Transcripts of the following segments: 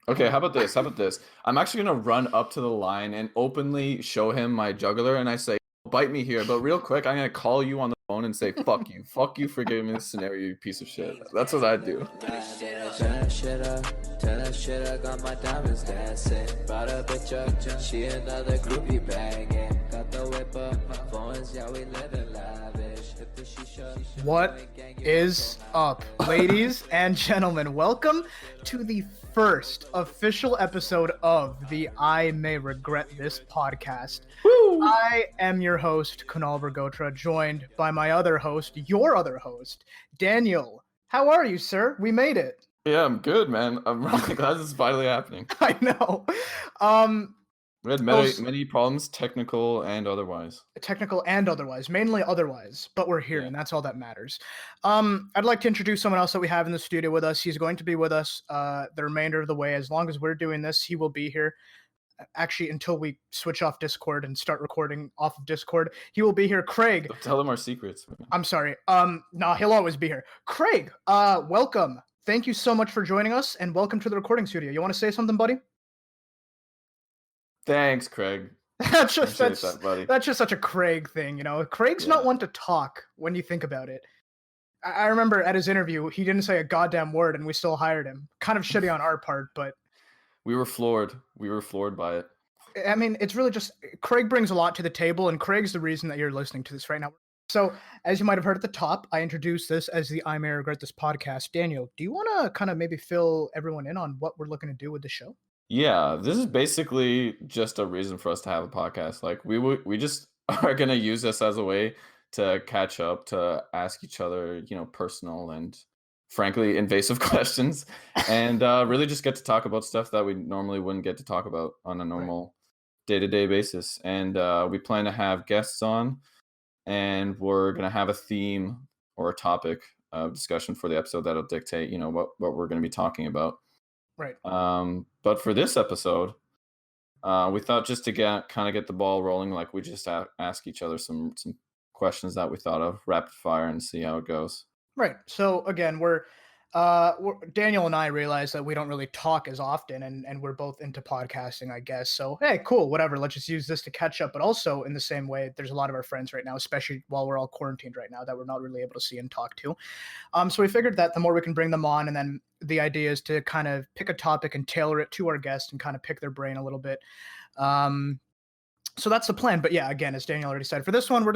Okay, how about this? How about this? I'm actually gonna run up to the line and openly show him my jugular, and I say, "Bite me here." But real quick, I'm gonna call you on the phone and say, fuck you for giving me this scenario, you piece of shit." That's what I do. Turn that shit up, got my diamonds dancing. Brought a bitch up, she another groupie banging. Got the whip up, my phones, yeah, we living lavish. Hit the shisha. What is up, ladies and gentlemen? Welcome to the first official episode of the I May Regret This podcast. Woo! I am your host, Kunal Bergotra, joined by my other host, your other host, Daniel. How are you, sir? We made it. Yeah, I'm good, man. I'm really glad this is finally happening. I know. We had Those- many problems, technical and otherwise. Technical and otherwise, mainly otherwise, but we're here, Yeah. and that's all that matters. I'd like to introduce someone else that we have in the studio with us. He's going to be with us the remainder of the way. As long as we're doing this, he will be here. Actually, until we switch off Discord and start recording off of Discord, he will be here. Craig, Don't tell them our secrets. I'm sorry. No, he'll always be here. Craig, welcome. Thank you so much for joining us, and welcome to the recording studio. You want to say something, buddy? Thanks, Craig. That's Appreciate that, buddy. that's just such a Craig thing, you know. Craig's Yeah. not one to talk when you think about it. I remember at his interview, he didn't say a goddamn word, and we still hired him. Kind of shitty on our part, but We were floored. We were floored by it. I mean, it's really just Craig brings a lot to the table, and Craig's the reason that you're listening to this right now. So, as you might have heard at the top, I introduced this as the I May Regret This podcast. Daniel, do you want to kind of maybe fill everyone in on what we're looking to do with the show? Yeah, this is basically just a reason for us to have a podcast. Like we just are gonna use this as a way to catch up, to ask each other, personal and frankly invasive questions, and really just get to talk about stuff that we normally wouldn't get to talk about on a normal day-to-day basis. And we plan to have guests on, and we're gonna have a theme or a topic of discussion for the episode that'll dictate, what we're gonna be talking about. Right. But for this episode, we thought just to get the ball rolling, like we just ask each other some questions that we thought of, rapid fire, and see how it goes. Right. So again, we're Daniel and I realize that we don't really talk as often, and we're both into podcasting, I guess. So hey, cool, whatever. Let's just use this to catch up. But also in the same way, there's a lot of our friends right now, especially while we're all quarantined right now, that we're not really able to see and talk to. So we figured that the more we can bring them on, and then the idea is to kind of pick a topic and tailor it to our guest and kind of pick their brain a little bit. So that's the plan. But yeah, again, as Daniel already said, for this one, we're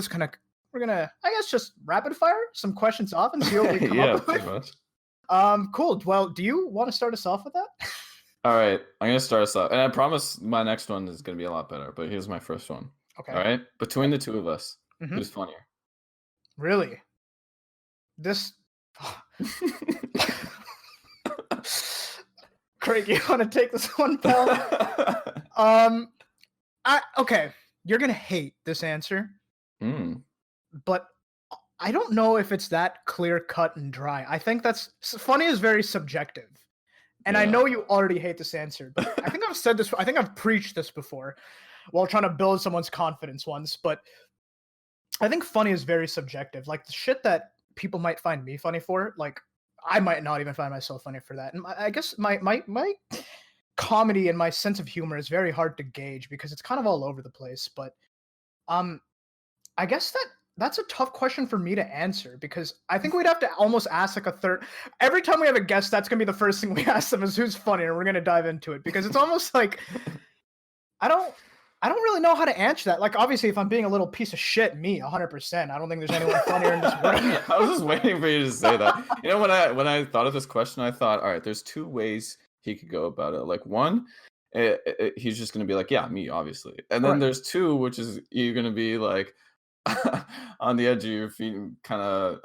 gonna, I guess, just rapid fire some questions off and see what we come Yeah, up pretty with. much. Cool. Well, do you want to start us off with that? All right, I'm gonna start us off, and I promise my next one is gonna be a lot better. But here's my first one. Okay. All right, between the two of us, Mhm. who's funnier? Really? This. Craig, you want to take this one, pal? Okay. You're gonna hate this answer, but I don't know if it's that clear cut and dry. I think funny is very subjective. And I Yeah. know you already hate this answer, but I think I've said this, I think I've preached this before while trying to build someone's confidence once, but I think funny is very subjective. Like the shit that people might find me funny for, like I might not even find myself funny for that. And I guess my comedy and my sense of humor is very hard to gauge because it's kind of all over the place, but I guess that's a tough question for me to answer because I think we'd have to almost ask like a third. Every time we have a guest, that's gonna be the first thing we ask them is who's funny, and we're gonna dive into it because it's almost like I don't really know how to answer that. Like obviously, if I'm being a little piece of shit, me 100%. I don't think there's anyone funnier in this world. I was just waiting for you to say that. When I thought of this question, I thought, all right, there's two ways he could go about it. Like one, he's just gonna be like, yeah, me, obviously, and then Right. there's two, which is you're gonna be like on the edge of your feet and kind of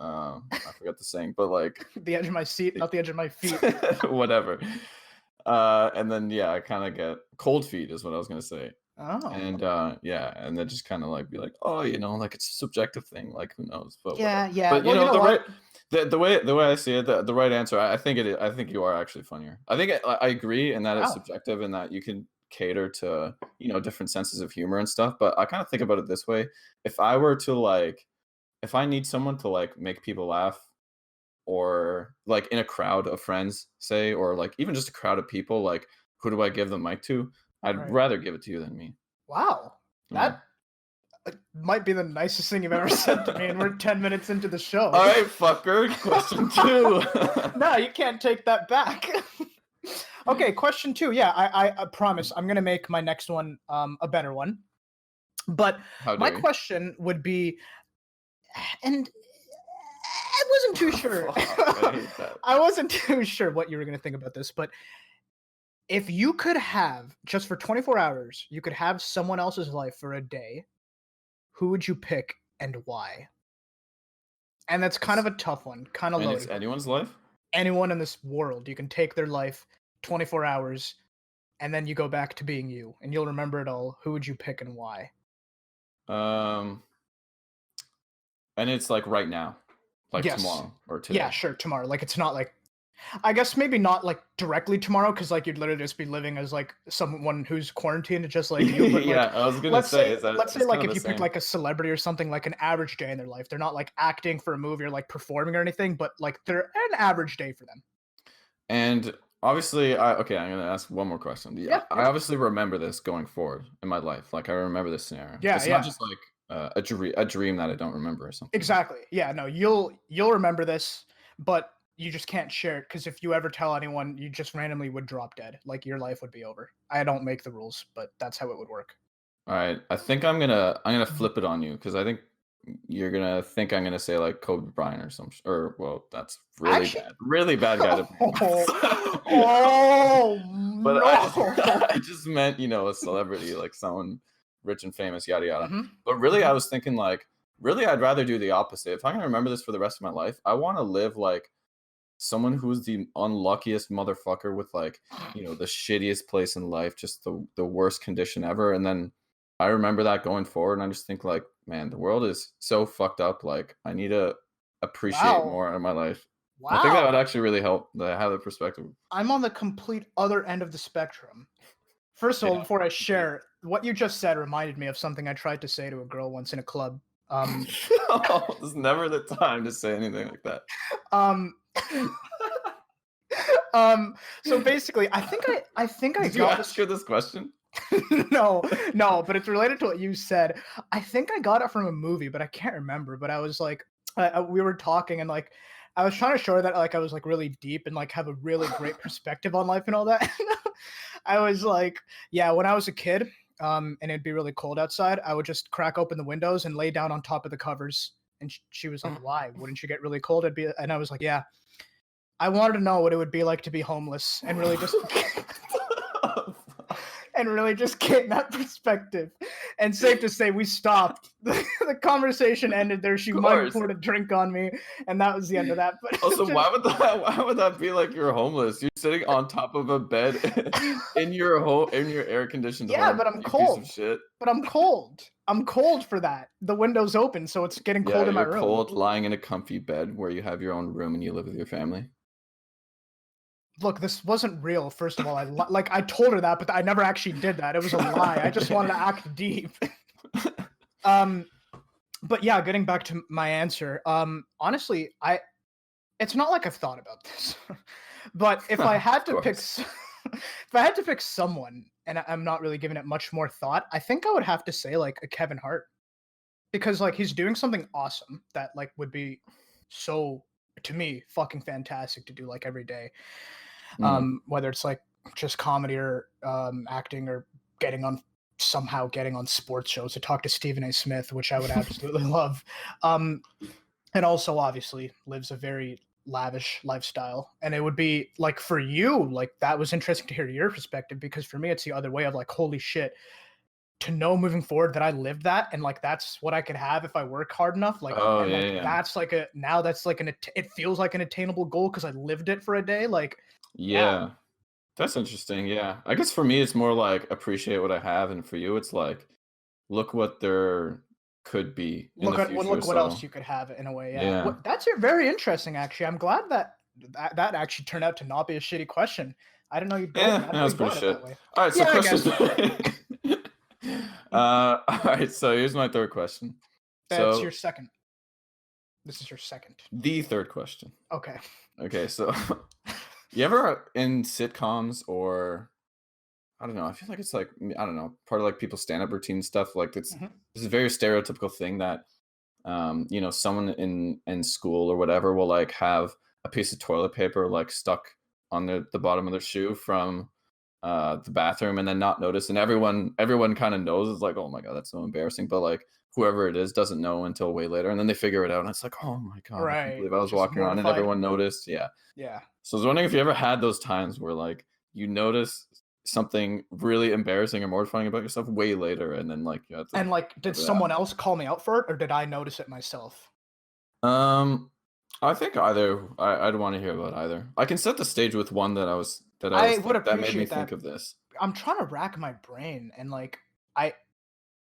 I forgot the saying, but like The edge of my seat, not the edge of my feet. whatever. And then yeah, I kind of get cold feet is what I was gonna say. Oh. And yeah, and then just kind of like be like, oh, like it's a subjective thing, like who knows? But Yeah, whatever. yeah. But Well, you know the what? right the way I see it, the right answer, I think I think you are actually funnier. I think I agree in that it's Wow. subjective and that you can cater to different senses of humor and stuff. But I kind of think about it this way: if I were to if I need someone to like make people laugh, or like in a crowd of friends, say, or like even just a crowd of people, like who do I give the mic to? I'd Right. rather give it to you than me. Wow. Yeah. That might be the nicest thing you've ever said to me, and we're 10 minutes into the show. All right, fucker. Question 2. No, you can't take that back. Okay, question 2. Yeah, I promise I'm gonna make my next one a better one. But How my dare you? question would be, and I wasn't too sure. Fuck, I hate that. I wasn't too sure what you were gonna think about this, but if you could have just for 24 hours, you could have someone else's life for a day, who would you pick and why? And that's kind of a tough one, kind of And it's loaded. anyone's life? Anyone in this world, you can take their life 24 hours and then you go back to being you and you'll remember it all. Who would you pick and why? Um, and it's like right now, like Yes. tomorrow or Yeah, today. sure, tomorrow. Like it's not like I guess maybe not like directly tomorrow because like you'd literally just be living as like someone who's quarantined just like you. But like Yeah, I was gonna let's say, say is that let's say it's like kind of if the you pick same. like a celebrity or something like an average day in their life. They're not like acting for a movie or like performing or anything, but like they're an average day for them. And obviously, okay, I'm gonna ask one more question. Yeah, I obviously remember this going forward in my life. Like I remember this scenario. yeah, It's not yeah. just like a dream that I don't remember or something. Exactly. Yeah, no, you'll remember this, but you just can't share it because if you ever tell anyone, you just randomly would drop dead. Like your life would be over. I don't make the rules, but that's how it would work. All right, I think I'm gonna Mhm. flip it on you because I think you're gonna think I'm gonna say like Kobe Bryant or some or well, that's Actually, really bad guy to pick. oh, oh But no. I just meant, a celebrity, like someone rich and famous, yada yada. Mhm, But really, I mhm. was thinking like, really, I'd rather do the opposite. If I'm gonna remember this for the rest of my life, I want to live like someone who's the unluckiest motherfucker with like, the shittiest place in life, just the worst condition ever. And then I remember that going forward, and I just think like, man, the world is so fucked up. Like, I need to appreciate Wow. more in my life. I think that would Wow. actually really help to have the perspective. I'm on the complete other end of the spectrum. First of Yeah. all, before I share, what you just said reminded me of something I tried to say to a girl once in a club. No, there's never the time to say anything like that. Um, so basically, I think I Did you got ask this. her this question? No, no, but it's related to what you said. I think I got it from a movie, but I can't remember. But I was like, we were talking, and like, I was trying to show her that like I was like really deep and like have a really great perspective on life and all that. I was like, yeah, when I was a kid, and it'd be really cold outside, I would just crack open the windows and lay down on top of the covers. And she was like, "Why? Wouldn't you get really cold?" And I was like, "Yeah, I wanted to know what it would be like to be homeless and really just and really just get that perspective." And safe to say, we stopped. The conversation ended there. She Of might have course. poured a drink on me, and that was the end of that. But Also, just- why would that be like you're homeless? You're sitting on top of a bed in your home in your air conditioned yeah, home, but I'm you piece cold. of shit. But I'm cold. I'm cold for that. The window's open, so it's getting Yeah, cold in my you're room. cold, lying in a comfy bed where you have your own room and you live with your family. Look, this wasn't real. First of all, like I told her that, but I never actually did that. It was a lie. I just wanted to act deep. um, but yeah, getting back to my answer. Honestly, it's not like I've thought about this, but if I had Of to pick, course. if I had to pick someone, and I'm not really giving it much more thought, I think I would have to say like a Kevin Hart because like he's doing something awesome that like would be so to me fucking fantastic to do like every day. Mm. Whether it's like just comedy or acting or getting on sports shows to talk to Stephen A. Smith, which I would absolutely love. Um, and also obviously lives a very lavish lifestyle. And it would be like for you, like that was interesting to hear your perspective because for me it's the other way of like, holy shit, to know moving forward that I lived that and like that's what I could have if I work hard enough. Like Oh and yeah, like yeah. that's like that's like it feels like an attainable goal because I lived it for a day. Like, yeah. Yeah. That's interesting. Yeah. I guess for me it's more like appreciate what I have, and for you it's like look what there could be in the future. Look what else So you could have in a way. Yeah, yeah. very interesting. Actually, I'm glad that actually turned out to not be a shitty question. I didn't know you'd go. I Yeah, didn't that know was you'd go pretty at it that shit. way. All right, so Yeah, I question. guess All right, so here's my third question. that's your So second. This is your second. the third question. Okay. Okay, so you ever in sitcoms or I don't know. I feel like it's like I don't know, part of like people's stand-up routine stuff. Like Mhm. it's a very stereotypical thing that someone in school or whatever will like have a piece of toilet paper like stuck on the bottom of their shoe from the bathroom and then not notice, and everyone kind of knows. It's like, oh my god, that's so embarrassing, but like whoever it is doesn't know until way later, and then they figure it out and it's like, oh my god, I can't Right. believe I was Just walking around and mortified. everyone noticed. Yeah. Yeah. So I was wondering if you ever had those times where like you notice something really embarrassing or mortifying about yourself way later, and then like you have to And like, did cover that. someone else call me out for it, or did I notice it myself? Um, I think either. I'd want to hear about either. I can set the stage with one that I I was would that made me appreciate think that. of this. I'm trying to rack my brain, and like, I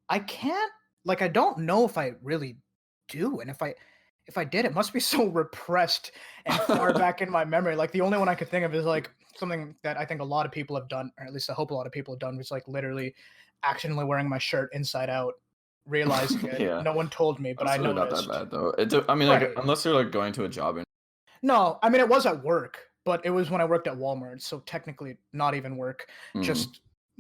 I can't like I don't know if I really do, and if I did, it must be so repressed and far back in my memory. Like the only one I could think of is like something that I think a lot of people have done, or at least I hope a lot of people have done, was like literally accidentally wearing my shirt inside out, realizing it. Yeah, No one told me, but I that's really not that noticed. bad though. I mean, like Right. unless you're like going to a job and No, I mean it was at work, but it was when I worked at Walmart, so technically not even work. mm. Just,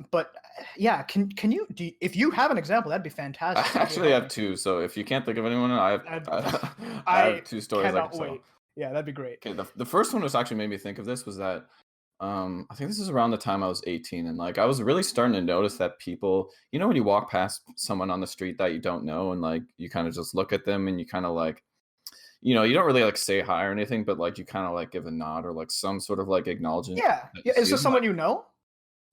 but yeah, if you have an example, that'd be I fantastic. That'd be actually have amazing. two. So if you can't think of anyone, I'd, I have I two stories I can cannot tell. wait. Yeah, that'd be great. Okay, the first one was actually made me think of this was that I think this is around the time I was 18, and like I was really starting to notice that people, when you walk past someone on the street that you don't know and like you kind of just look at them and you kind of like you don't really like say hi or anything, but like you kind of like give a nod or like some sort of like acknowledgement Yeah, that you yeah. Is see this them. someone you know?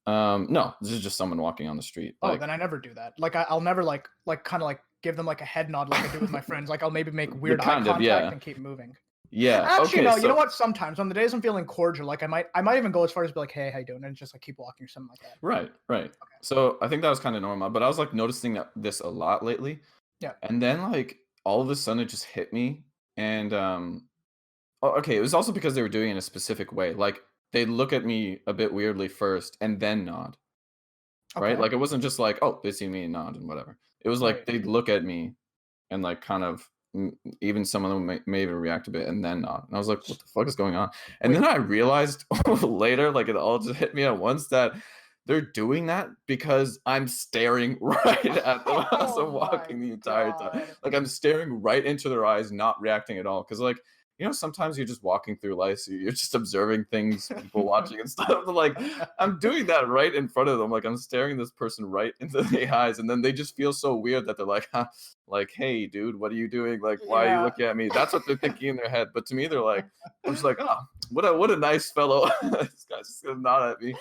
No, this is just someone walking on the street. Oh, Like then I never do that. Like I'll never like kind of like give them like a head nod like I do with my friends. Like I'll maybe make the weird eye kind of, contact yeah. and keep moving. Yeah. Actually, Okay, no. You know so what? Sometimes on the days I'm feeling cordial, like I might even go as far as be like, "Hey, how you doing?" and just like keep walking or something like that. right, right. Okay. So I think that was kind of normal, but I was like noticing this a lot lately. Yeah. And then like all of a sudden it just hit me. And okay, it was also because they were doing it in a specific way. Like they look at me a bit weirdly first and then nod. Right? Okay. Like, it wasn't just like, "Oh, they see me and nod and whatever." It was like Right. they'd look at me and, like, kind of even some of them may even react a bit and then nod, and I was like, "What the fuck is going on?" And then Wait. I realized later, like, it all just hit me at once that they're doing that because I'm staring right at them as Oh I'm my walking the entire time. god. Like, I'm staring right into their eyes, not reacting at all. Because like, sometimes you're just walking through life, so you're just observing things, people watching and stuff, but, like, I'm doing that right in front of them, like, I'm staring this person right into the eyes, and then they just feel so weird that they're like, "Huh," like, "Hey, dude, what are you doing? Like, why are you Yeah. looking at me?" That's what they're thinking in their head, but to me, they're like I'm just like, "Oh, what a nice fellow." This guy's just gonna nod at me.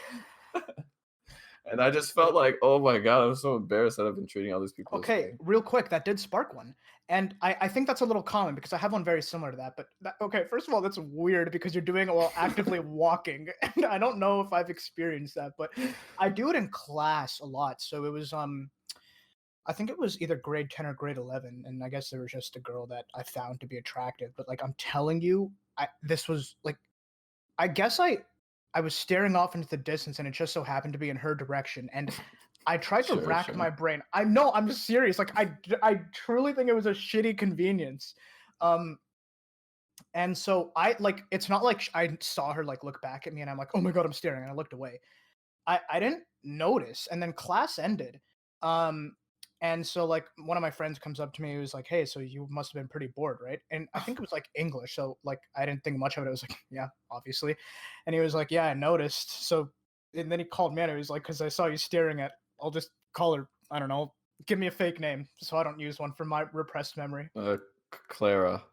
And I just felt like, "Oh my god, I'm so embarrassed that I've been treating all these people this Okay, way." real quick, that did spark one. And I think that's a little common because I have one very similar to that. But okay, first of all, that's weird because you're doing it while actively walking. And I don't know if I've experienced that, but I do it in class a lot. So it was I think it was either grade 10 or grade 11, and I guess there was just a girl that I found to be attractive. But like I'm telling you, this was like I guess I was staring off into the distance, and it just so happened to be in her direction, and I tried to Sure, rack sure. my brain. I know, I'm just serious. Like I truly think it was a shitty convenience. Um, and so I like it's not like I saw her like look back at me, and I'm like, oh my god, I'm staring, and I looked away. I didn't notice, and then class ended. Um, and so like one of my friends comes up to me, he was like, "Hey, so you must have been pretty bored, right?" And I think it was like English, so like I didn't think much of it. I was like, "Yeah, obviously," and he was like, "Yeah, I noticed." So, and then he called me, and he was like, "Because I saw you staring at." I'll just call her. I don't know. Give me a fake name so I don't use one from my repressed memory. Clara.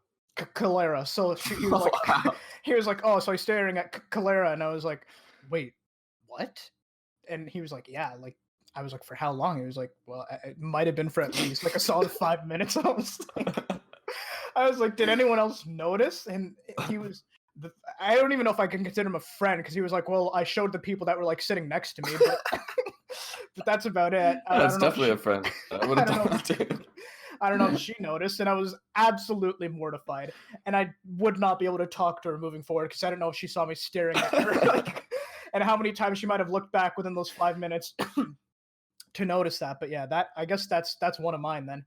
Calera. So he was like, Wow. he was like, "Oh, so he's staring at Calera," and I was like, "Wait, what?" And he was like, "Yeah, like." I was like, "For how long?" He was like, "Well, it might have been for at least like a solid 5 minutes." I was like, "Did anyone else notice?" And he was, the, I don't even know if I can consider him a friend because he was like, "Well, I showed the people that were like sitting next to me, but but that's about it." I That's don't know if definitely she, a friend. I would I have don't know, done that too. I don't know if she noticed, and I was absolutely mortified, and I would not be able to talk to her moving forward because I don't know if she saw me staring at her, like, and how many times she might have looked back within those 5 minutes to notice that. But yeah, that I guess that's one of mine then.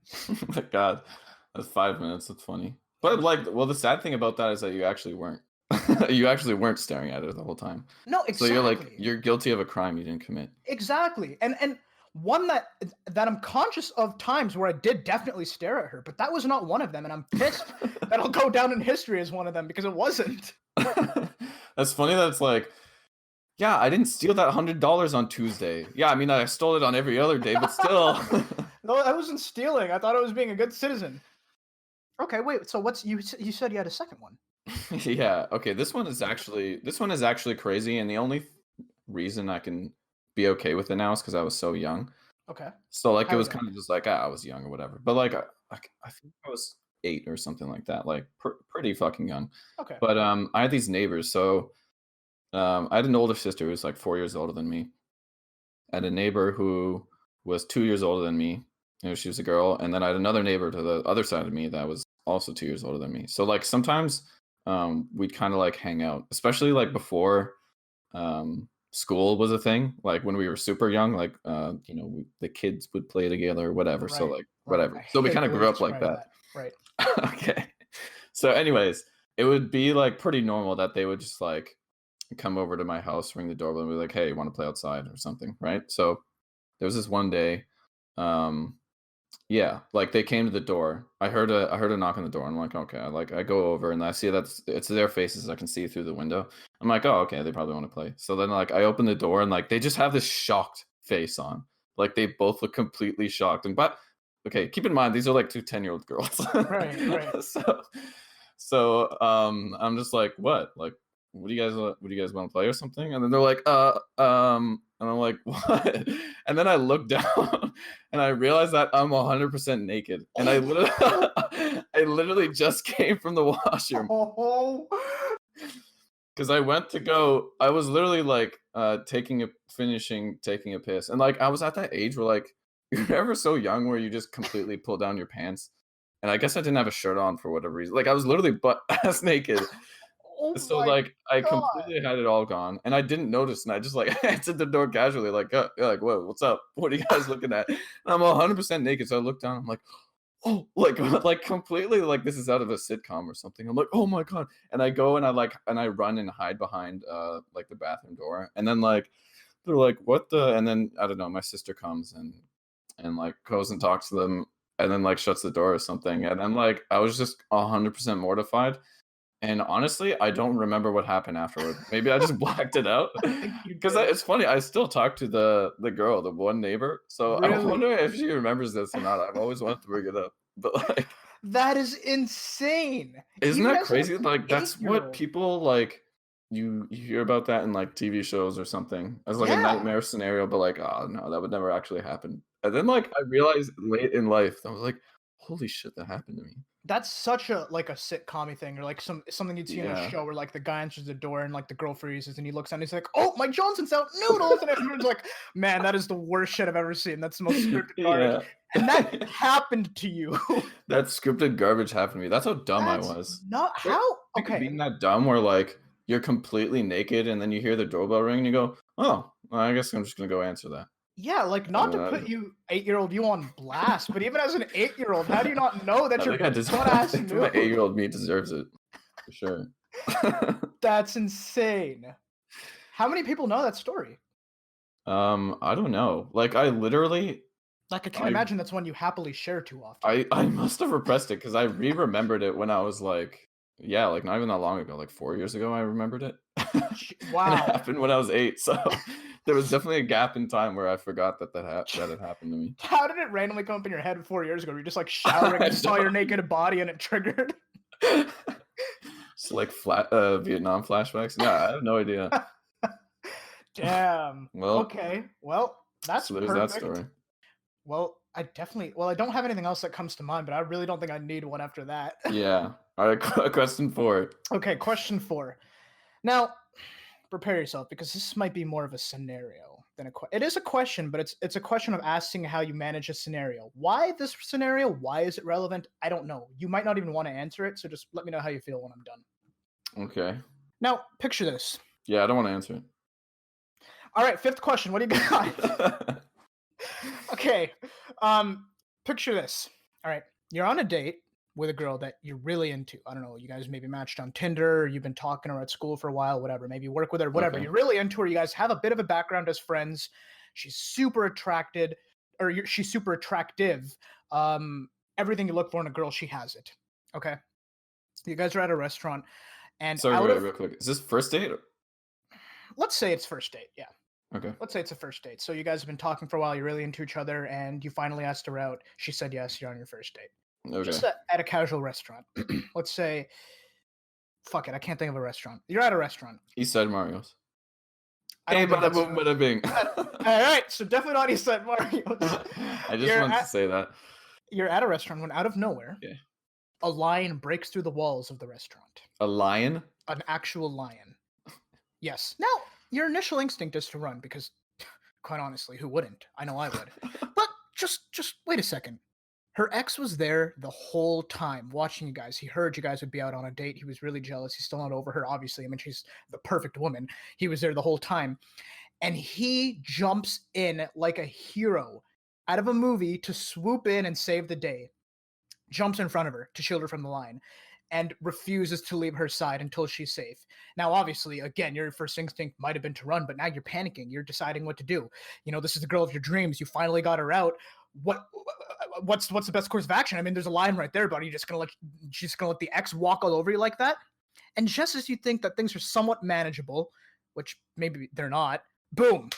My god. That's 5 minutes, that's funny. But, like, well, the sad thing about that is that you actually weren't. You actually weren't staring at her the whole time. No, So you're like exactly. you're guilty of a crime you didn't commit. Exactly. And one that I'm conscious of times where I did definitely stare at her, but that was not one of them, and I'm pissed that I'll go down in history as one of them because it wasn't. That's funny that it's like, yeah, I didn't steal that $100 on Tuesday. Yeah, I mean I stole it on every other day, but still. No, I wasn't stealing. I thought I was being a good citizen. Okay, wait. So what's you said you had a second one? Yeah, okay, this one is actually crazy, and the only reason I can be okay with it now is because I was so young. Okay. So, like, it How was young? kinda just like, I was young or whatever, but, like, I think I was 8 or something like that, like, pretty fucking young. Okay. But, I had these neighbors, so, I had an older sister who was, like, 4 years older than me. I had a neighbor who was 2 years older than me, she was a girl, and then I had another neighbor to the other side of me that was also 2 years older than me. So, like, sometimes, we'd kinda, like, hang out, especially, like, before, school was a thing, like, when we were super young, like, the kids would play together or whatever, so, Right. like, Right. I whatever. So we hate kinda the way you grew up like describe that. that. Right. Okay. So anyways, it would be, like, pretty normal that they would just, like, come over to my house, ring the doorbell, and be like, "Hey, you wanna play outside?" or something, right? So, there was this one day, um yeah, like, they came to the door. I heard a knock on the door, I'm like, "Okay." I go over, and I see it's their faces, I can see through the window. I'm like, "Oh, okay, they probably wanna play." So then, like, I open the door, and, like, they just have this shocked face on. Like, they both look completely shocked, but okay, keep in mind, these are, like, 2 10-year-old girls. Right. Right. So I'm just like, "What? Like, what do you guys wanna play or something?" And then they're like, and I'm like, "What?" And then I look down and I realized that I'm 100% naked, and Oh. I literally just came from the washroom Oh. because I was literally like finishing taking a piss, and like I was at that age where like you're ever so young where you just completely pull down your pants, and I guess I didn't have a shirt on for whatever reason. Like I was literally butt ass naked, Oh so, my like, I god. completely had it all gone, and I didn't notice, and I just, like, answered the door casually, like, like, "Whoa, what's up? What are you guys looking at?" And I'm 100% naked, so I look down, I'm like, "Oh," like like, completely like this is out of a sitcom or something. I'm like, "Oh my god," and I go and I run and hide behind, like, the bathroom door, and then, like, they're like, "What the," and then, I don't know, my sister comes and, like, goes and talks to them, and then, like, shuts the door or something, and I'm like I was just 100% mortified, and honestly, I don't remember what happened afterward. Maybe I just blacked it out. I think you 'Cause did. it's funny, I still talk to the girl, the one neighbor, so I Really? wonder if she remembers this or not. I've always wanted to bring it up, but, like, That is insane. isn't Even that as an crazy? Like, that's what 8-year-old. people, like you hear about that in, like, TV shows or something as, like, a Yeah. nightmare scenario, but, like, "Oh, no, that would never actually happen." And then, like, I realized late in life, I was like, "Holy shit, that happened to me." That's such a like a sitcom thing or like something you'd see in a Yeah. show where like the guy answers the door and like the girl freezes and he looks down and he's like, "Oh, Mike Johnson's out, noodles," and everyone's like, "Man, that is the worst shit I've ever seen. That's the most scripted garbage." Yeah. And that happened to you. That scripted garbage happened to me. That's how dumb I That's was. not Right? how. Think of Okay, being that dumb where, like, you're completely naked and then you hear the doorbell ring and you go, "Oh, well, I guess I'm just gonna go answer that." yeah, like not to put Uh, you 8-year-old you on blast, but even as an 8-year-old, how do you not know that I your think butt I ass think that my knew? eight-year-old me deserves it, for sure. That's insane. How many people know that story? I don't know. Like, I literally Like I can't I imagine that's one you happily share too often. I must have repressed it because I remembered it when I was, like yeah, like, not even that long ago, like, 4 years ago, I remembered it. And it Wow. happened when I was 8, so there was definitely a gap in time where I forgot that had happened to me. How did it randomly come up in your head 4 years ago? Were you just, like, showering I and saw your don't naked body and it triggered? Just like Vietnam flashbacks? Yeah, I have no idea. Damn. Well, Okay. Well, that's so there's that perfect. story. Well, I don't have anything else that comes to mind, but I really don't think I need one after that. Yeah. Alright, question 4. Okay, question 4. Now, prepare yourself because this might be more of a scenario than it is a question, but it's a question of asking how you manage a scenario. Why this scenario? Why is it relevant? I don't know. You might not even want to answer it, so just let me know how you feel when I'm done. Okay. Now, picture this. Yeah, I don't wanna answer All right, fifth question. What do you got? it. Okay. Um, picture this. All right, you're on a date with a girl that you're really into. I don't know, you guys maybe matched on Tinder, or you've been talking to her at school for a while, whatever. Maybe you work with her, whatever. Okay. You're really into her. You guys have a bit of a background as friends. She's super attracted, or she's super attractive. Everything you look for in a girl, she has it. Okay. You guys are at a restaurant, and Sorry, out wait, of, real quick. Is this first date? let's say it's first date. Yeah. Okay. Let's say it's a first date. So you guys have been talking for a while. You're really into each other, and you finally asked her out. She said yes. You're on your first date. Okay. Just at a casual restaurant. Let's say, fuck it, I can't think of a restaurant. You're at a restaurant. East Side Mario's. I Hey, don't think bada that's boom, bada bing. all right. So definitely not East Side Mario's. I just You're wanted to at, say that. you're at a restaurant when out of nowhere, Yeah. a lion breaks through the walls of the restaurant. A lion? An actual lion. Yes. Now, your initial instinct is to run because, quite honestly, who wouldn't? I know I would. But just wait a second. Her ex was there the whole time watching you guys. He heard you guys would be out on a date. He was really jealous. He's still not over her, obviously. I mean, she's the perfect woman. He was there the whole time. And he jumps in like a hero out of a movie to swoop in and save the day. Jumps in front of her to shield her from the lion and refuses to leave her side until she's safe. Now, obviously, again, your first instinct might have been to run, but now you're panicking. You're deciding what to do. You know, this is the girl of your dreams. You finally got her out. What's the best course of action? I mean, there's a line right there, buddy. You're just gonna let the ex walk all over you like that? And just as you think that things are somewhat manageable, which maybe they're not, boom,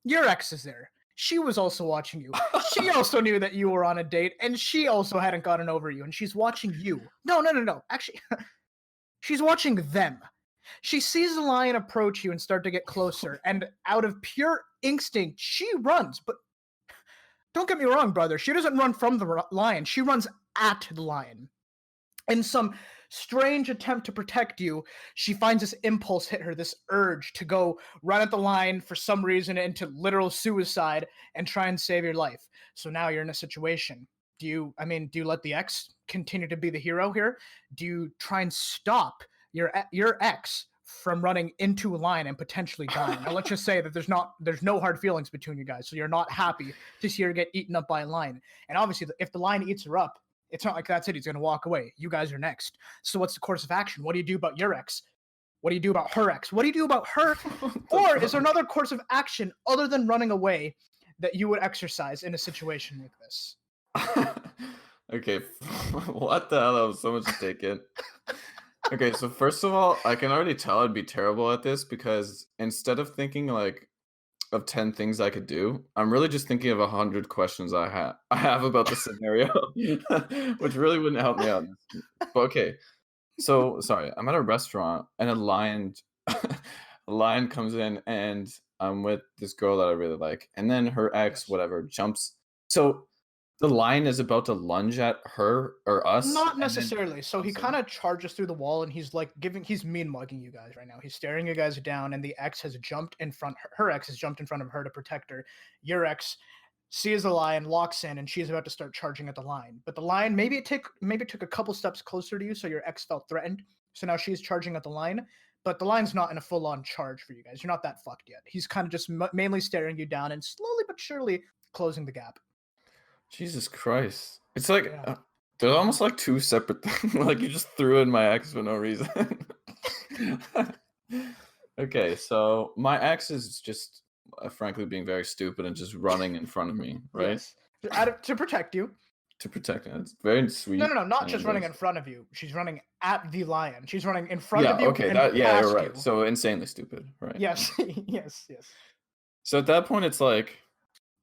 your ex is there. She was also watching you. She also knew that you were on a date, and she also hadn't gotten over you, and she's watching you. No. Actually, she's watching them. She sees the lion approach you and start to get closer, and out of pure instinct, she runs. But don't get me wrong, brother. She doesn't run from the lion. She runs at the lion. In some strange attempt to protect you, she finds this impulse hit her, this urge to go run at the lion for some reason into literal suicide and try and save your life. So now you're in a situation. Do you let the ex continue to be the hero here? Do you try and stop your ex from running into a lion and potentially dying? Now let's just say that there's no hard feelings between you guys, so you're not happy to see her get eaten up by a lion. And obviously, if the lion eats her up, it's not like that's it. He's going to walk away. You guys are next. So what's the course of action? What do you do about your ex? What do you do about her ex? What do you do about her? Or is there another course of action other than running away that you would exercise in a situation like this? Okay, what the hell? That was so much to take in. Okay, so first of all, I can already tell I'd be terrible at this because instead of thinking like of 10 things I could do, I'm really just thinking of 100 questions I have about the scenario, which really wouldn't help me out. But okay, so sorry, I'm at a restaurant and a lion comes in and I'm with this girl that I really like, and then her ex, Yes. whatever, jumps. So the lion is about to lunge at her or us, Not and then necessarily. So I'm he sorry. kind of charges through the wall and he's mean mugging you guys right now. He's staring you guys down, and the ex has jumped in front. Her ex has jumped in front of her to protect her. Your ex sees the lion, locks in, and she's about to start charging at the lion. But the lion maybe it took a couple steps closer to you, so your ex felt threatened. So now she's charging at the lion. But the lion's not in a full-on charge for you guys. You're not that fucked yet. He's kind of just mainly staring you down and slowly but surely closing the gap. Jesus Christ. It's like Yeah. they're almost like two separate things. Like you just threw in my ex for no reason. Okay, so my ex is just frankly being very stupid and just running in front of me, right? Yes. To protect you. To protect me. It's very sweet. No, not and just running in front of you. She's running at the lion. She's running in front yeah, of you okay, and that yeah, you're past right. you. So insanely stupid, right? Yes, yes. So at that point it's like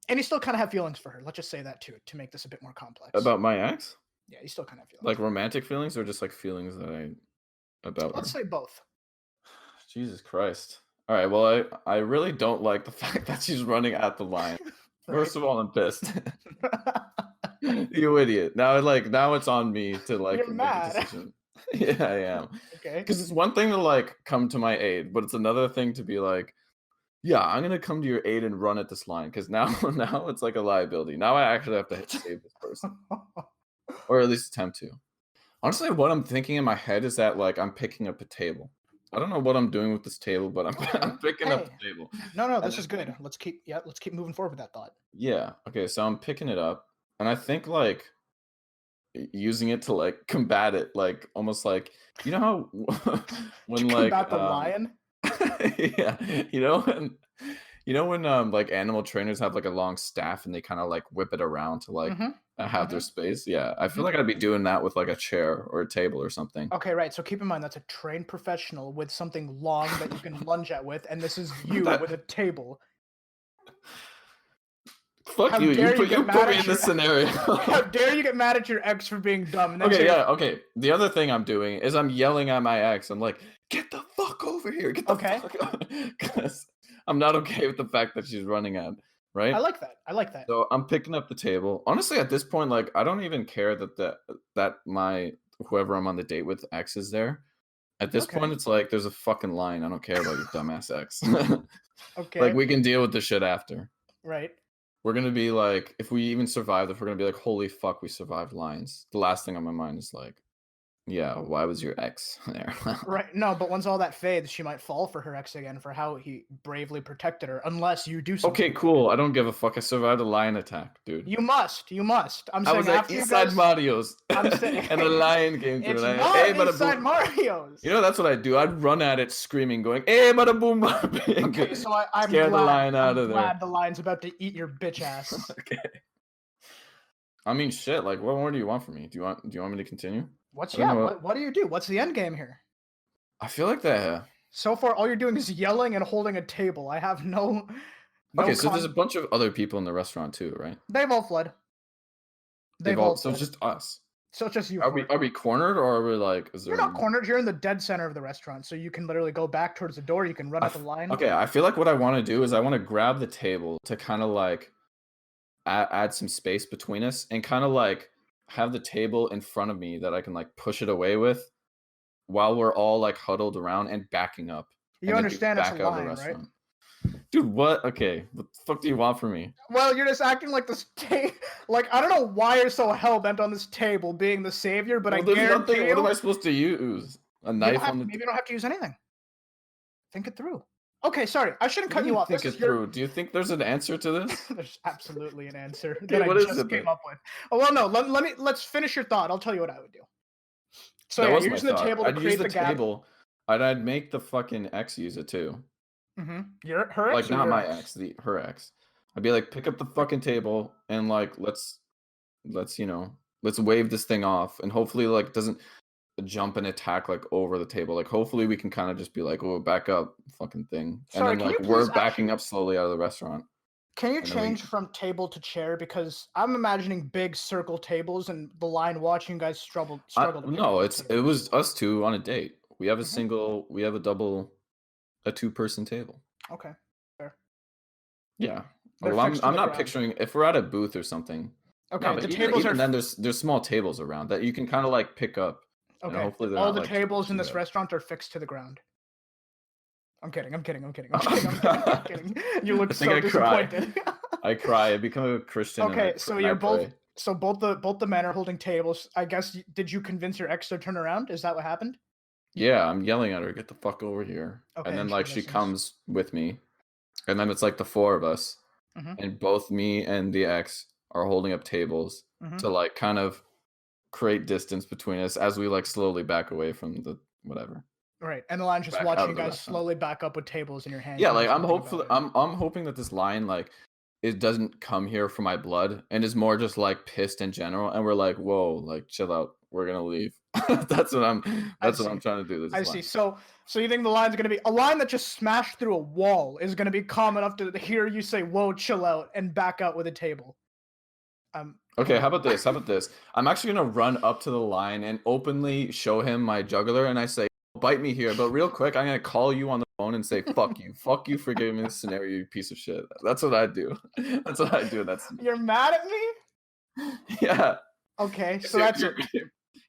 And you still kind of have feelings for her. Let's just say that too, to make this a bit more complex. about my ex? Yeah, you still kind of have feelings. Like romantic feelings or just like feelings that I about Let's her? say both. Jesus Christ. All right, well I really don't like the fact that she's running at the lion. Right? First of all, I'm pissed. You idiot. Now it's on me to like You're make mad. a decision. Yeah, I am. Okay. Because it's one thing to like come to my aid, but it's another thing to be like, yeah, I'm gonna come to your aid and run at this line because now it's like a liability. Now I actually have to save this person, or at least attempt to. Honestly, what I'm thinking in my head is that like I'm picking up a table. I don't know what I'm doing with this table, but I'm picking up Hey. the table. No, And this is then- good. Let's keep moving forward with that thought. Yeah. Okay. So I'm picking it up, and I think like using it to like combat it, like almost like you know how To when like combat the lion. yeah, when like animal trainers have like a long staff and they kind of like whip it around to like Mm-hmm. have their Mm-hmm. space. Yeah, I feel Mm-hmm. like I'd be doing that with like a chair or a table or something. Okay, right. So keep in mind that's a trained professional with something long that you can lunge at with, and this is you That with a table. fuck How you! dare you You get put mad me at in your this scenario. how dare you get mad at your ex for being dumb and then Okay, say yeah, okay. The other thing I'm doing is I'm yelling at my ex. I'm like, "Get the fuck over here! Get the okay, fuck!" Because I'm not okay with the fact that she's running at, I right? like that. I like that. So I'm picking up the table. Honestly, at this point, like I don't even care that that my whoever I'm on the date with ex is there. At this Okay. point, it's like there's a fucking line. I don't care about your dumbass ex. Like Okay. we can deal with this shit after. Right. We're gonna be like, if we even survive, if we're gonna be like, holy fuck, we survived lines. The last thing on my mind is like, yeah, why was your ex there? Right. No, but once all that fades, she might fall for her ex again for how he bravely protected her, unless you do something Okay, about it. cool. I don't give a fuck. I survived a lion attack, dude. You must. You must. I'm I saying was at after you Eastside guys. Mario's, I'm saying and a lion came through, it's and not hey, bada inside boom. Mario's. You know, that's what I do. I'd run at it screaming, going, hey, bada boom, bada bing. Okay, so I'm Scare the glad. lion out I'm of there. glad the lion's about to eat your bitch ass. Okay. I mean, shit. Like, what more do you want from me? Do you want me to continue? What's I don't yeah? know. What do you do? What's the end game here? I feel like that. So far, all you're doing is yelling and holding a table. I have no Okay, so there's a bunch of other people in the restaurant too, right? They've all fled. They've They've all. all So it's fled. just us. So it's just you Are four. we cornered or are we like? Is You're there? not cornered. You're in the dead center of the restaurant, so you can literally go back towards the door. You can run I up the f- line. okay, I feel like what I want to do is I want to grab the table to kind of like add some space between us and kind of like have the table in front of me that I can like push it away with while we're all like huddled around and backing up You and then understand it's a back out of the line, right? restaurant. Dude, what? Okay, what the fuck do you want from me? Well, you're just acting like this. Like I don't know why you're so hell bent on this table being the savior, but I Well, there's guarantee nothing. What am you, I supposed to use? A you don't knife have. on the. Maybe you don't have to use anything. Think it through. Okay, sorry. I shouldn't What do cut you you mean off. think This it is your. through? Do you think there's an answer to this? There's absolutely an answer Okay, that I what is just it came then? up with. Oh well, no. Let's finish your thought. I'll tell you what I would do. So That yeah, was you're my using the thought. table to I'd use create the the gap. table, and I'd make the fucking ex use it too. Your her Like ex or not your my ex? ex, her ex. I'd be like, pick up the fucking table and like let's let's wave this thing off, and hopefully like doesn't jump and attack like over the table. Like hopefully we can kind of just be like, oh, back up, fucking thing, and Sorry, then can you like please we're backing actually up slowly out of the restaurant, can you and then we. change from table to chair because I'm imagining big circle tables and the line watching you guys struggle to pick up No, those it tables. was us two on a date. We have a hmm single, we have a double, a two-person table. Okay, fair. Yeah. They're Well, fixed to I'm the not ground. picturing if we're at a booth or something. No, Okay, but the even tables are even then, there's small tables around that you can kind of like pick up, and okay. hopefully they're All not the like tables in too this heavy. restaurant are fixed to the ground. I'm kidding. I'm kidding. I'm kidding. I'm kidding. I'm kidding. I'm kidding. You look I think so I cry. disappointed. I cry. I become a Christian and Okay, so I you're both pray. so both the men are holding tables. I guess did you convince your ex to turn around? Is that what happened? Yeah, I'm yelling at her, get the fuck over here, and Okay, then and she like she listens. comes with me, and then it's like the four of us, Mhm. and both me and the ex are holding up tables Mhm. to like kind of create distance between us as we like slowly back away from the whatever. Right, and the line's just Back out watching of you the guys restaurant. slowly back up with tables in your hand. Yeah, Can't like do anything about it. I'm hoping that this lion like it doesn't come here for my blood and is more just like pissed in general, and we're like, whoa, like chill out, we're gonna leave. I That's what I'm see. trying to do to I this see. lion. So you think the line's gonna be a line that just smashed through a wall is gonna be calm enough to hear you say "Whoa, chill out" and back out with a table? Okay, how Cool. about this? How about this? I'm actually gonna run up to the line and openly show him my jugular, and I say, "Bite me here," but real quick, I'm gonna call you on the phone and say, fuck you for giving me this scenario, you piece of shit." That's what I do. That's what I do in that scenario. You're mad at me? Yeah, Okay, 'cause so that's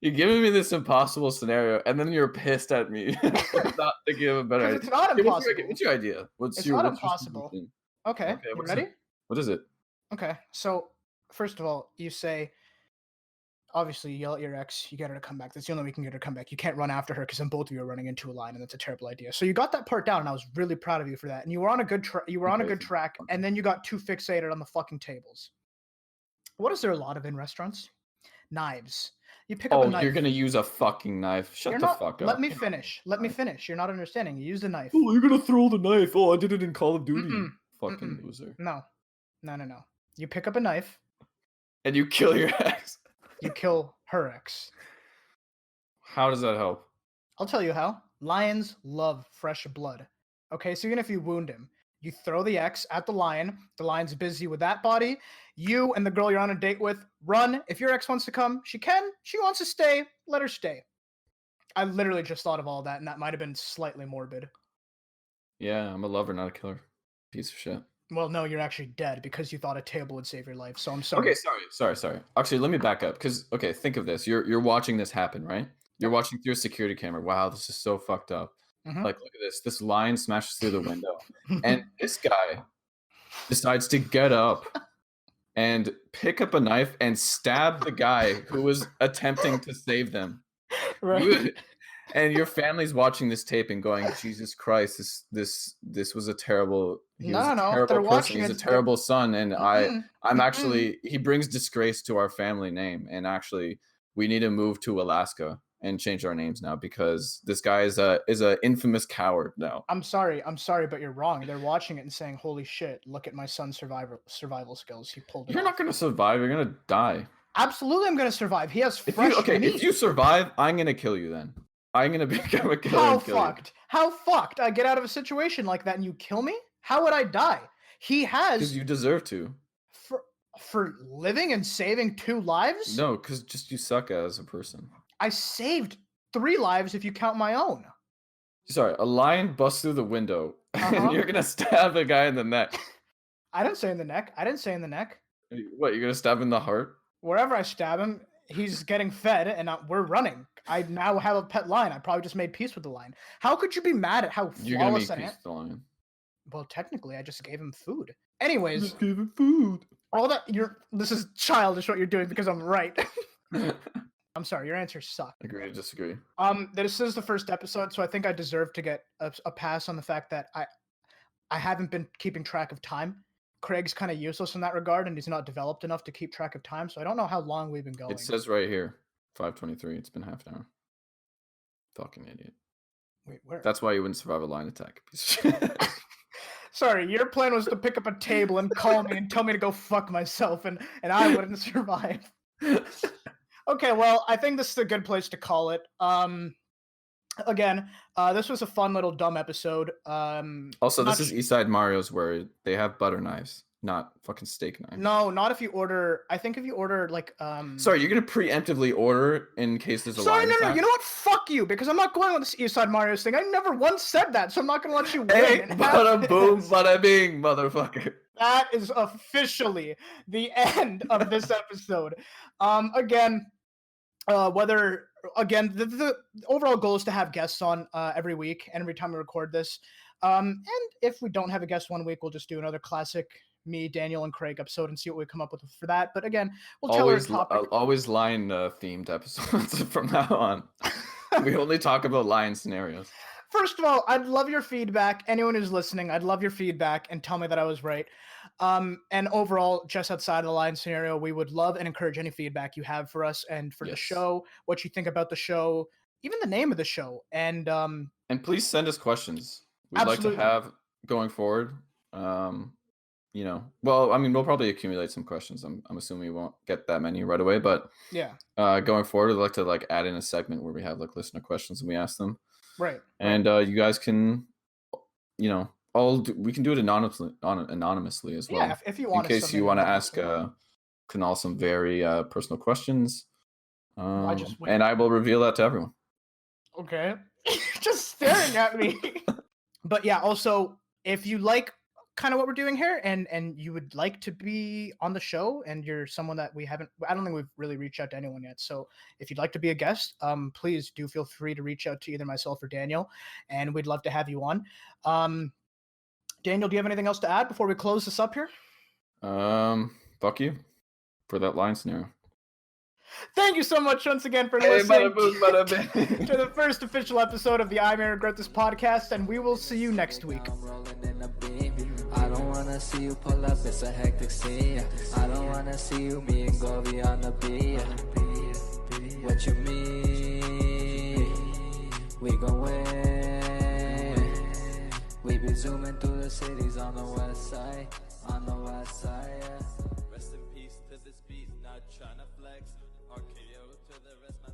you're giving me this impossible scenario, and then you're pissed at me for not thinking of a better because idea. it's not Okay, impossible. what's your idea? It's not What's your impossible. solution? Okay, Okay, you what is it? ready? What is it? Okay, so first of all, you say obviously you yell at your ex, you get her to come back. That's the only way you can get her to come back. You can't run after her because then both of you are running into a line, and that's a terrible idea. So you got that part down, and I was really proud of you for that. And you were on a good track, and then you got too fixated on the fucking tables. What is there a lot of in restaurants? knives. You pick up a Oh, knife. you're gonna use a fucking knife. Shut You're the not. fuck Let up. me finish. Let me finish. You're not understanding. You use the knife. Oh, you're gonna throw the knife. Oh, I did it in Call of Duty. Mm-mm, Fucking mm-mm. loser. No, no. You pick up a knife. And you kill your ex. You kill her ex. How does that help? I'll tell you how. Lions love fresh blood. Okay, so even if you wound him, you throw the X at the lion. The lion's busy with that body. You and the girl you're on a date with run. If your ex wants to come, she can. She wants to stay, let her stay. I literally just thought of all that, and that might have been slightly morbid. Yeah, I'm a lover, not a killer. Piece of shit. Well, no, you're actually dead because you thought a table would save your life. So I'm sorry. Okay, sorry. Actually, let me back up because okay, think of this. You're watching this happen, right? You're watching through a security camera. Wow, this is so fucked up. Mhm. Like, look at this. This lion smashes through the window, and this guy decides to get up and pick up a knife and stab the guy who was attempting to save them. Right. And your family's watching this tape and going, Jesus Christ, this was a terrible. He was a No, terrible they're person. watching He's a it. terrible son, and I'm Mm-mm. actually he brings disgrace to our family name, and actually we need to move to Alaska and change our names now because this guy is a infamous coward now. I'm sorry, but you're wrong. They're watching it and saying, "Holy shit! Look at my son's survival skills. He pulled it You're off." not gonna survive. You're gonna die. Absolutely, I'm gonna survive. He has If fresh you meat. if you survive, I'm gonna kill you. Then I'm gonna become a killer. How and kill fucked? How fucked? I get out of a situation like that and you kill me? How would I die? He Because has you deserve to. for living and saving 2 lives? No, because just you suck as a person. I saved 3 lives if you count my own. Sorry, a lion busts through the window, and you're gonna stab a guy in the neck. I didn't say in the neck. What? You're gonna stab him in the heart? Wherever I stab him, he's getting fed, and we're running. I now have a pet lion. I probably just made peace with the lion. How could you be mad at how You're gonna flawless make I peace am? with the lion. Well, technically, I just gave him food. Anyways, Just gave him food. all that this is childish what you're doing because I'm right. I'm sorry, your answers suck. Agree to disagree. This is the first episode, so I think I deserve to get a pass on the fact that I haven't been keeping track of time. Craig's kind of useless in that regard, and he's not developed enough to keep track of time, so I don't know how long we've been going. It says right here, 5:23. It's been half an hour. Fucking idiot. Wait, where? That's why you wouldn't survive a lion attack. Sorry, your plan was to pick up a table and call me and tell me to go fuck myself, and I wouldn't survive. Okay, well, I think this is a good place to call it. Again, this was a fun little dumb episode. Also, this is Eastside Mario's where they have butter knives, not fucking steak knives. No, not if you order. I think if you order like Sorry, you're gonna preemptively order in case there's a lion no. attack? You know what? Fuck you, because I'm not going on this Eastside Mario's thing. I never once said that, so I'm not gonna let you win. Hey, and bada have boom, this. bada bing, motherfucker. That is officially the end of this episode. Again, the overall goal is to have guests on every week and every time we record this. And if we don't have a guest one week, we'll just do another classic me, Daniel, and Craig episode and see what we come up with for that. But again, we'll tell our topic. Always lion themed episodes from now on. We only talk about lion scenarios. First of all, I'd love your feedback. Anyone who's listening, I'd love your feedback and tell me that I was right. And overall, just outside of the lion scenario, we would love and encourage any feedback you have for us and for the show, what you think about the show, even the name of the show. And please send us questions we'd like to have going forward. You know, well, I mean, we'll probably accumulate some questions. I'm assuming we won't get that many right away, but yeah, going forward, I'd like to add in a segment where we have listener questions and we ask them. Right. And you guys can, we can do it anonymously as well. Yeah, if you want. In case you want to ask Kunal some very personal questions, and I will reveal that to everyone. Okay. Just staring at me. But yeah, also, if you like kind of what we're doing here and you would like to be on the show and you're someone that I don't think we've really reached out to anyone yet. So if you'd like to be a guest, please do feel free to reach out to either myself or Daniel, and we'd love to have you on. Daniel, do you have anything else to add before we close this up here? Fuck you for that line scenario. Thank you so much once again for listening to the first official episode of the I May Regret This podcast, and we will see you next week. I don't wanna see you pull up, it's a hectic scene. I don't wanna see you, me and Govi on the beat. What you mean? We gon' win. We be zooming through the cities on the west side, yeah. Rest in peace to this beat, not tryna flex. RKO to the rest, my